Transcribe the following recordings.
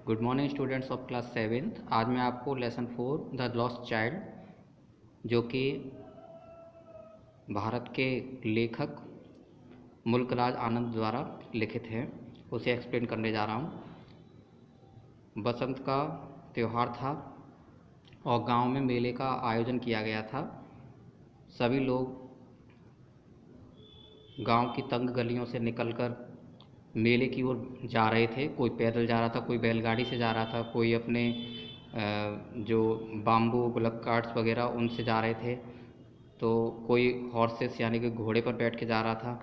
Good morning students of class 7th। आज मैं आपको लेसन 4 द लॉस्ट चाइल्ड जो कि भारत के लेखक मुल्कराज आनंद द्वारा लिखित है उसे एक्सप्लेन करने जा रहा हूँ। बसंत का त्यौहार था और गांव में मेले का आयोजन किया गया था। सभी लोग गांव की तंग गलियों से निकलकर मेले की ओर जा रहे थे। कोई पैदल जा रहा था, कोई बैलगाड़ी से जा रहा था, कोई अपने जो बाम्बू बुलक कार्ट्स वगैरह उनसे जा रहे थे, तो कोई हॉर्सेस यानी कि घोड़े पर बैठ के जा रहा था।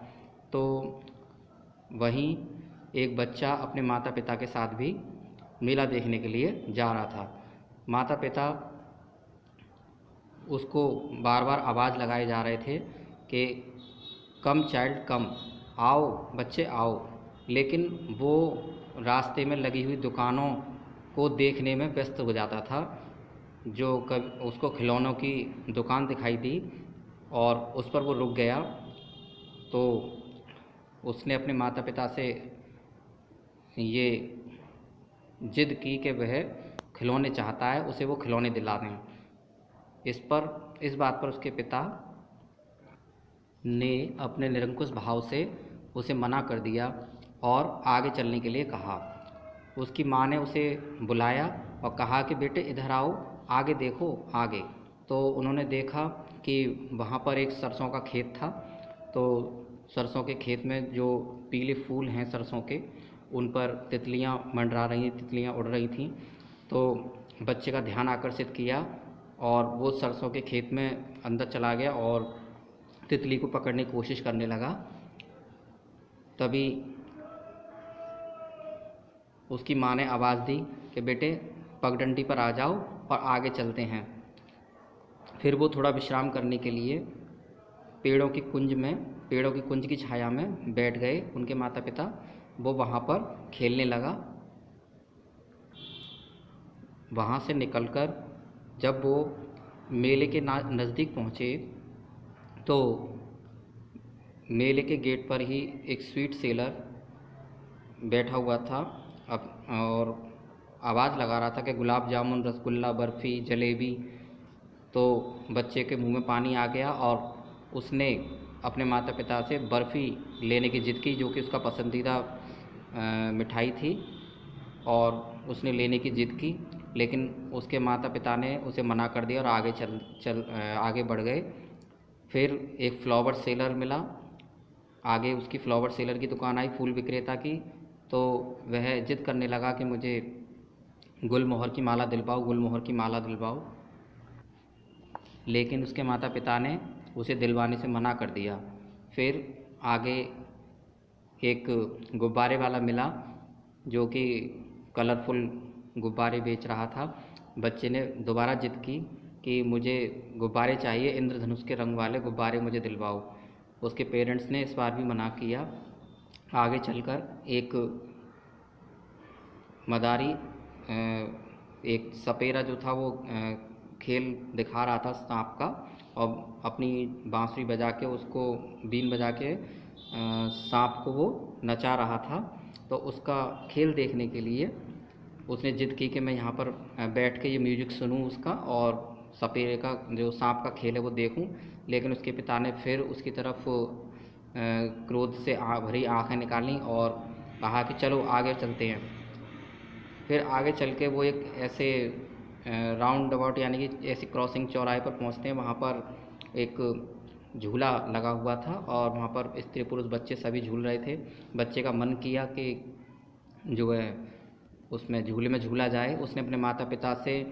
तो वहीं एक बच्चा अपने माता पिता के साथ भी मेला देखने के लिए जा रहा था। माता पिता उसको बार बार आवाज़ लगाए जा रहे थे कि कम चाइल्ड कम, आओ बच्चे आओ, लेकिन वो रास्ते में लगी हुई दुकानों को देखने में व्यस्त हो जाता था। जो कभी उसको खिलौनों की दुकान दिखाई दी और उस पर वो रुक गया, तो उसने अपने माता पिता से ये जिद की कि वह खिलौने चाहता है, उसे वो खिलौने दिला दें। इस बात पर उसके पिता ने अपने निरंकुश भाव से उसे मना कर दिया और आगे चलने के लिए कहा। उसकी माँ ने उसे बुलाया और कहा कि बेटे इधर आओ, आगे देखो आगे। तो उन्होंने देखा कि वहाँ पर एक सरसों का खेत था। तो सरसों के खेत में जो पीले फूल हैं सरसों के, उन पर तितलियाँ मंडरा रही, तितलियाँ उड़ रही थीं। तो बच्चे का ध्यान आकर्षित किया और वो सरसों के खेत में अंदर चला गया और तितली को पकड़ने की कोशिश करने लगा। तभी उसकी माँ ने आवाज़ दी कि बेटे पगडंडी पर आ जाओ और आगे चलते हैं। फिर वो थोड़ा विश्राम करने के लिए पेड़ों की कुंज की छाया में बैठ गए उनके माता पिता। वो वहाँ पर खेलने लगा। वहाँ से निकलकर जब वो मेले के नज़दीक पहुँचे तो मेले के गेट पर ही एक स्वीट सेलर बैठा हुआ था और आवाज़ लगा रहा था कि गुलाब जामुन, रसगुल्ला, बर्फ़ी, जलेबी। तो बच्चे के मुंह में पानी आ गया और उसने अपने माता पिता से बर्फ़ी लेने की ज़िद की, जो कि उसका पसंदीदा मिठाई थी, और उसने लेने की ज़िद की। लेकिन उसके माता पिता ने उसे मना कर दिया और आगे बढ़ गए। फिर एक फ्लावर सेलर मिला, आगे उसकी फ्लावर सेलर की दुकान आई, फूल विक्रेता की। तो वह जिद करने लगा कि मुझे गुलमोहर की माला दिलवाओ, गुलमोहर की माला दिलवाओ। लेकिन उसके माता पिता ने उसे दिलवाने से मना कर दिया। फिर आगे एक गुब्बारे वाला मिला जो कि कलरफुल गुब्बारे बेच रहा था। बच्चे ने दोबारा जिद की कि मुझे गुब्बारे चाहिए, इंद्रधनुष के रंग वाले गुब्बारे मुझे दिलवाओ। उसके पेरेंट्स ने इस बार भी मना किया। आगे चलकर एक मदारी, एक सपेरा जो था वो खेल दिखा रहा था सांप का, और अपनी बांसुरी बजा के, उसको बीन बजा के सांप को वो नचा रहा था। तो उसका खेल देखने के लिए उसने जिद की कि मैं यहाँ पर बैठ के ये म्यूज़िक सुनूं उसका, और सपेरे का जो सांप का खेल है वो देखूं। लेकिन उसके पिता ने फिर उसकी तरफ क्रोध से भरी आंखें निकालीं और कहा कि चलो आगे चलते हैं। फिर आगे चल के वो एक ऐसे राउंड अबाउट यानी कि ऐसी क्रॉसिंग चौराहे पर पहुंचते हैं। वहाँ पर एक झूला लगा हुआ था और वहाँ पर स्त्री पुरुष बच्चे सभी झूल रहे थे। बच्चे का मन किया कि जो है उसमें झूले में झूला जाए। उसने अपने माता पिता से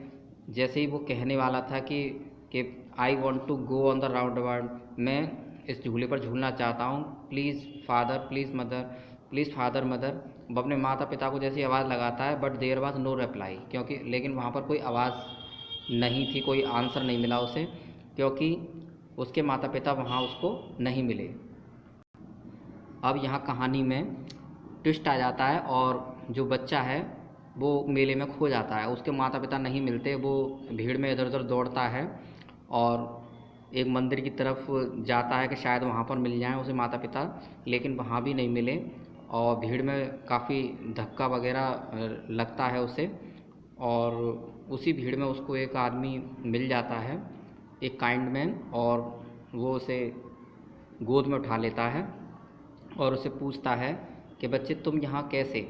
जैसे ही वो कहने वाला था कि I want to go on the round about, मैं इस झूले पर झूलना चाहता हूँ, please father, please mother, please father mother. वो अपने माता पिता को जैसी आवाज़ लगाता है, but there was no reply, क्योंकि लेकिन वहाँ पर कोई आवाज़ नहीं थी, कोई आंसर नहीं मिला उसे, क्योंकि उसके माता पिता वहाँ उसको नहीं मिले। अब यहाँ कहानी में ट्विस्ट आ जाता है और जो बच्चा है वो मेले में खो जाता है। उसके माता पिता नहीं मिलते, वो भीड़ में इधर उधर दौड़ता है और एक मंदिर की तरफ जाता है कि शायद वहाँ पर मिल जाएं उसे माता पिता, लेकिन वहाँ भी नहीं मिले। और भीड़ में काफ़ी धक्का वगैरह लगता है उसे, और उसी भीड़ में उसको एक आदमी मिल जाता है, एक काइंड मैन, और वो उसे गोद में उठा लेता है और उसे पूछता है कि बच्चे तुम यहाँ कैसे,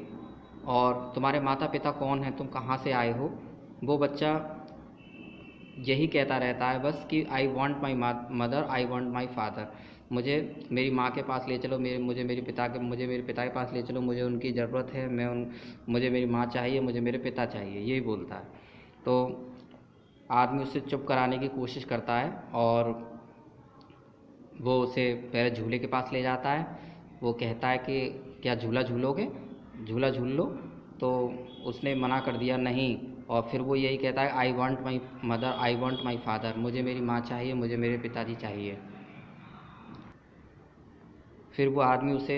और तुम्हारे माता पिता कौन हैं, तुम कहाँ से आए हो। वो बच्चा यही कहता रहता है बस कि I want my mother, I want my father, मुझे मेरी माँ के पास ले चलो, मुझे मेरे पिता के पास ले चलो, मुझे उनकी ज़रूरत है, मुझे मेरी माँ चाहिए, मुझे मेरे पिता चाहिए, यही बोलता है। तो आदमी उसे चुप कराने की कोशिश करता है और वो उसे पहले झूले के पास ले जाता है। वो कहता है कि क्या झूला झूलोगे, झूला झूल लो। तो उसने मना कर दिया नहीं, और फिर वो यही कहता है I want my mother, I want my father, मुझे मेरी माँ चाहिए, मुझे मेरे पिताजी चाहिए। फिर वो आदमी उसे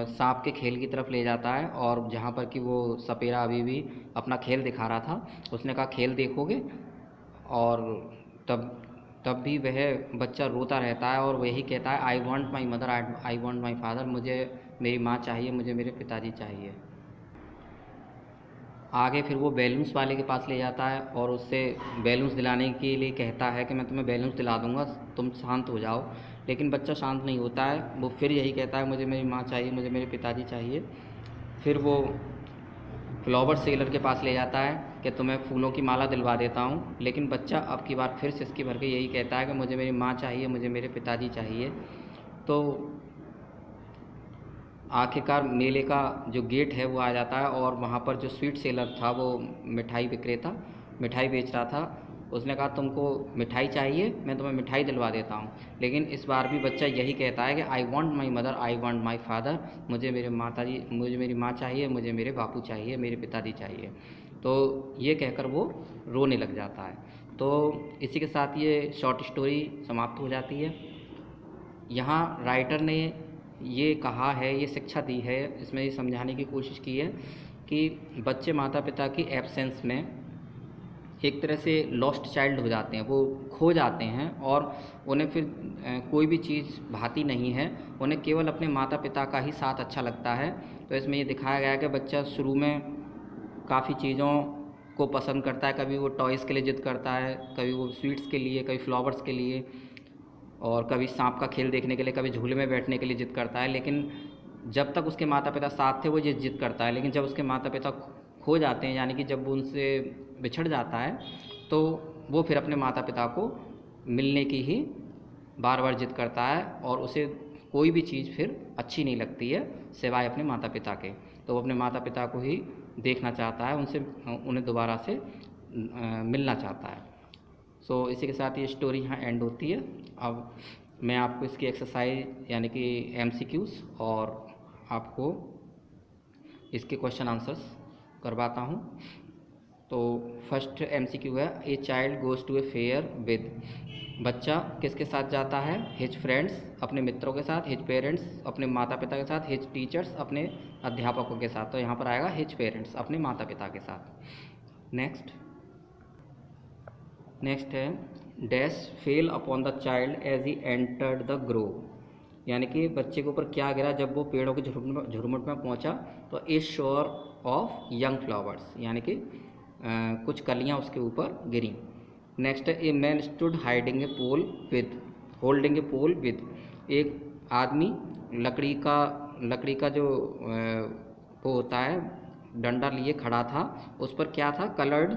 सांप के खेल की तरफ ले जाता है, और जहाँ पर कि वो सपेरा अभी भी अपना खेल दिखा रहा था, उसने कहा खेल देखोगे। और तब तब भी वह बच्चा रोता रहता है और वही कहता है I want my mother, I want my father, मुझे मेरी माँ चाहिए, मुझे मेरे पिताजी चाहिए। आगे फिर वो बैलून्स वाले के पास ले जाता है और उससे बैलून्स दिलाने के लिए कहता है कि मैं तुम्हें बैलून्स दिला दूँगा, तुम शांत हो जाओ। लेकिन बच्चा शांत नहीं होता है, वो फिर यही कहता है मुझे मेरी माँ चाहिए, मुझे मेरे पिताजी चाहिए। फिर वो फ्लावर सेलर के पास ले जाता है कि तुम्हें फूलों की माला दिलवा देता हूँ। लेकिन बच्चा अब की बार फिर सिसकी भर के यही कहता है कि मुझे मेरी माँ चाहिए, मुझे मेरे पिताजी चाहिए। तो आखिरकार मेले का जो गेट है वो आ जाता है, और वहाँ पर जो स्वीट सेलर था, वो मिठाई विक्रेता मिठाई बेच रहा था, उसने कहा तुमको मिठाई चाहिए, मैं तुम्हें मिठाई दिलवा देता हूँ। लेकिन इस बार भी बच्चा यही कहता है कि I want my mother, I want my father, मुझे मेरी माँ चाहिए, मुझे मेरे बापू चाहिए, मेरे पिताजी चाहिए। तो ये कहकर वो रोने लग जाता है। तो इसी के साथ ये शॉर्ट स्टोरी समाप्त हो जाती है। यहाँ राइटर ने ये कहा है, ये शिक्षा दी है, इसमें ये समझाने की कोशिश की है कि बच्चे माता पिता की एब्सेंस में एक तरह से लॉस्ट चाइल्ड हो जाते हैं, वो खो जाते हैं, और उन्हें फिर कोई भी चीज़ भाती नहीं है, उन्हें केवल अपने माता पिता का ही साथ अच्छा लगता है। तो इसमें ये दिखाया गया है कि बच्चा शुरू में काफ़ी चीज़ों को पसंद करता है, कभी वो टॉयज़ के लिए ज़िद करता है, कभी वो स्वीट्स के लिए, कभी फ्लावर्स के लिए, और कभी सांप का खेल देखने के लिए, कभी झूले में बैठने के लिए ज़िद करता है। लेकिन जब तक उसके माता पिता साथ थे वो ये ज़िद करता है, लेकिन जब उसके माता पिता खो जाते हैं, यानी कि जब वो उनसे बिछड़ जाता है, तो वो फिर अपने माता पिता को मिलने की ही बार बार ज़िद करता है, और उसे कोई भी चीज़ फिर अच्छी नहीं लगती है सिवाय अपने माता पिता के। तो वो अपने माता पिता को ही देखना चाहता है, उन्हें दोबारा से मिलना चाहता है। सो इसी के साथ ये स्टोरी यहाँ एंड होती है। अब मैं आपको इसकी एक्सरसाइज यानी कि एमसीक्यूज़ और आपको इसके क्वेश्चन आंसर्स करवाता हूँ। तो फर्स्ट एमसीक्यू है, a child goes to a fair with, बच्चा किसके साथ जाता है, हिज फ्रेंड्स अपने मित्रों के साथ, हिज पेरेंट्स अपने माता पिता के साथ, हिज टीचर्स अपने अध्यापकों के साथ। तो यहाँ पर आएगा हिज पेरेंट्स अपने माता पिता के साथ। नेक्स्ट है, dash fell upon the child as he entered the grove, यानी कि बच्चे के ऊपर क्या गिरा जब वो पेड़ों के झुरमुट में पहुंचा। तो ए शोर ऑफ यंग फ्लावर्स, यानी कि कुछ कलियां उसके ऊपर गिरी। नेक्स्ट है, a man stood hiding a pole with holding a pole with, एक आदमी लकड़ी का जो वो होता है डंडा लिए खड़ा था, उस पर क्या था, कलर्ड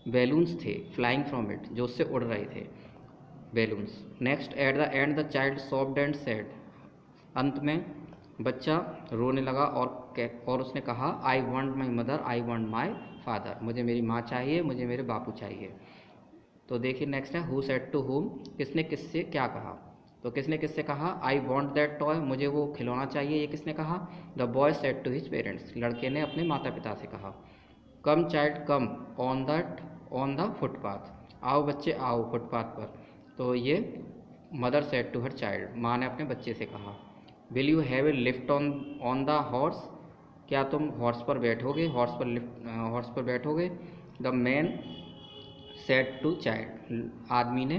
बैलून्स थे, फ्लाइंग फ्रॉम इट, जो उससे उड़ रहे थे balloons. Next, at the end the child soft and sad, अंत में बच्चा रोने लगा और उसने कहा I want my mother, I want my father, मुझे मेरी माँ चाहिए, मुझे मेरे बापू चाहिए। तो देखिए नेक्स्ट है, हु सेड टू होम, किसने किससे क्या कहा। तो किसने किससे कहा, आई वॉन्ट दैट टॉय, मुझे वो खिलौना चाहिए, ये किसने कहा, the boy said to his parents, लड़के ने अपने माता पिता से कहा। Come child come on the footpath, आओ बच्चे आओ फुटपाथ पर, तो ये mother said to her child, माँ ने अपने बच्चे से कहा। Will you have a lift on the horse, क्या तुम हॉर्स पर बैठोगे, हॉर्स पर बैठोगे। The man said to child, आदमी ने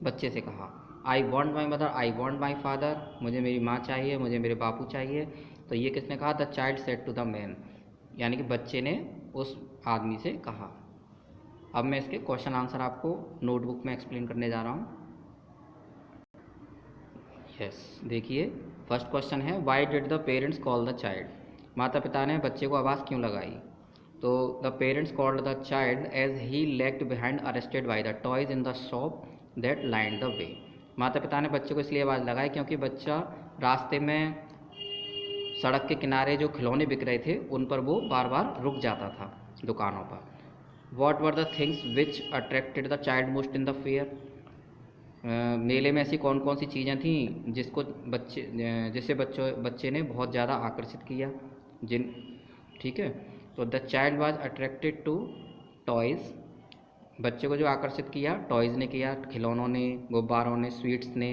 बच्चे से कहा। I want my mother, I want my father, मुझे मेरी माँ चाहिए, मुझे मेरे बापू चाहिए। तो ये किसने कहा? The child said to the man, यानी कि बच्चे ने उस आदमी से कहा। अब मैं इसके क्वेश्चन आंसर आपको नोटबुक में एक्सप्लेन करने जा रहा हूँ। यस, देखिए फर्स्ट क्वेश्चन है, why did the parents call the child? माता पिता ने बच्चे को आवाज़ क्यों लगाई? तो the parents called the child as he lagged behind arrested by the toys in the shop that lined the way. माता पिता ने बच्चे को इसलिए आवाज़ लगाई क्योंकि बच्चा रास्ते में सड़क के किनारे जो खिलौने बिक रहे थे उन पर वो बार बार रुक जाता था दुकानों पर। What were the things which attracted the child most in the fair? मेले में ऐसी कौन कौन सी चीज़ें थीं जिसको जिसे बच्चे ने बहुत ज़्यादा आकर्षित किया? ठीक है, तो the child was attracted to toys. बच्चे को जो आकर्षित किया टॉयज़ ने किया, खिलौनों ने, गुब्बारों ने, स्वीट्स ने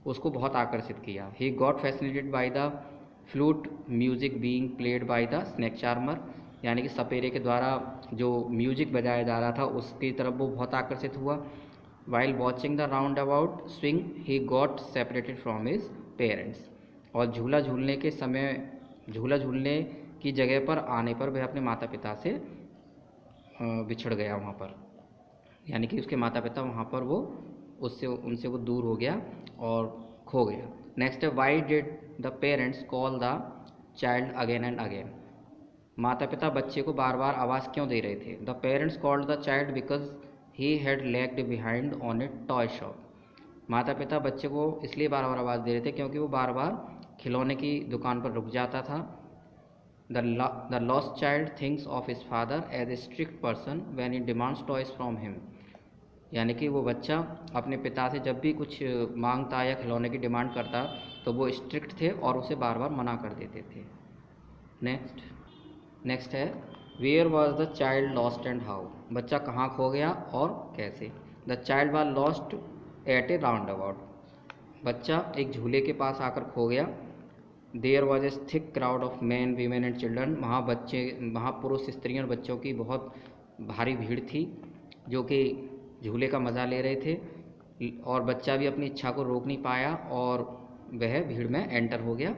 उसको बहुत आकर्षित किया। He got fascinated by the flute music being played by the snake charmer, यानी कि सपेरे के द्वारा जो म्यूज़िक बजाया जा रहा था उसकी तरफ वो बहुत आकर्षित हुआ। While watching the roundabout swing, he got separated from his parents. और झूला झूलने के समय, झूला झूलने की जगह पर आने पर वह अपने माता पिता से बिछड़ गया वहाँ पर, यानी कि उसके माता पिता वहाँ पर वो उनसे वो दूर हो गया और खो गया। नेक्स्ट है, why did the parents call the child again and again? माता पिता बच्चे को बार बार आवाज़ क्यों दे रहे थे? The parents called the child because he had lagged behind on A toy shop. माता पिता बच्चे को इसलिए बार बार आवाज़ दे रहे थे क्योंकि वो बार बार खिलौने की दुकान पर रुक जाता था। The lost child thinks of his father as a strict person when he demands toys from him, यानी कि वो बच्चा अपने पिता से जब भी कुछ मांगता या खिलौने की डिमांड करता तो वो स्ट्रिक्ट थे और उसे बार बार मना कर देते थे। नेक्स्ट है, where was the child lost and how? बच्चा कहाँ खो गया और कैसे? The child was lost at a round about. बच्चा एक झूले के पास आकर खो गया। There was a thick crowd of man, women and children. वहाँ पुरुष, स्त्रियों और बच्चों की बहुत भारी भीड़ थी जो कि झूले का मज़ा ले रहे थे, और बच्चा भी अपनी इच्छा को रोक नहीं पाया और वह भीड़ में एंटर हो गया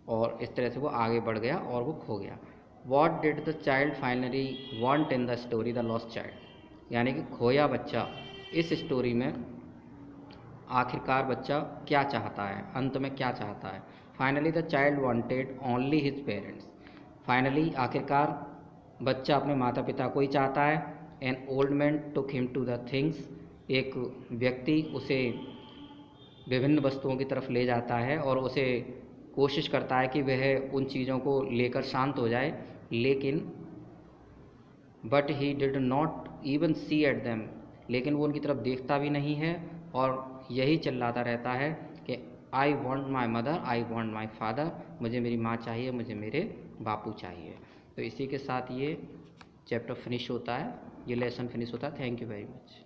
और इस तरह से वो आगे बढ़ गया और वो खो गया। What did the child finally want in the story the lost child? यानी कि खोया बच्चा इस स्टोरी में आखिरकार बच्चा क्या चाहता है, अंत में क्या चाहता है? Finally the child wanted only his parents. Finally आखिरकार बच्चा अपने माता पिता को ही चाहता है। An old man took him to the things. एक व्यक्ति उसे विभिन्न वस्तुओं की तरफ ले जाता है और उसे कोशिश करता है कि वह उन चीज़ों को लेकर शांत हो जाए, लेकिन but he did not even see at them, लेकिन वो उनकी तरफ देखता भी नहीं है और यही चिल्लाता रहता है कि I want my mother, I want my father, मुझे मेरी माँ चाहिए, मुझे मेरे बापू चाहिए। तो इसी के साथ ये चैप्टर फिनिश होता है, ये लेसन फिनिश होता है। Thank you very much.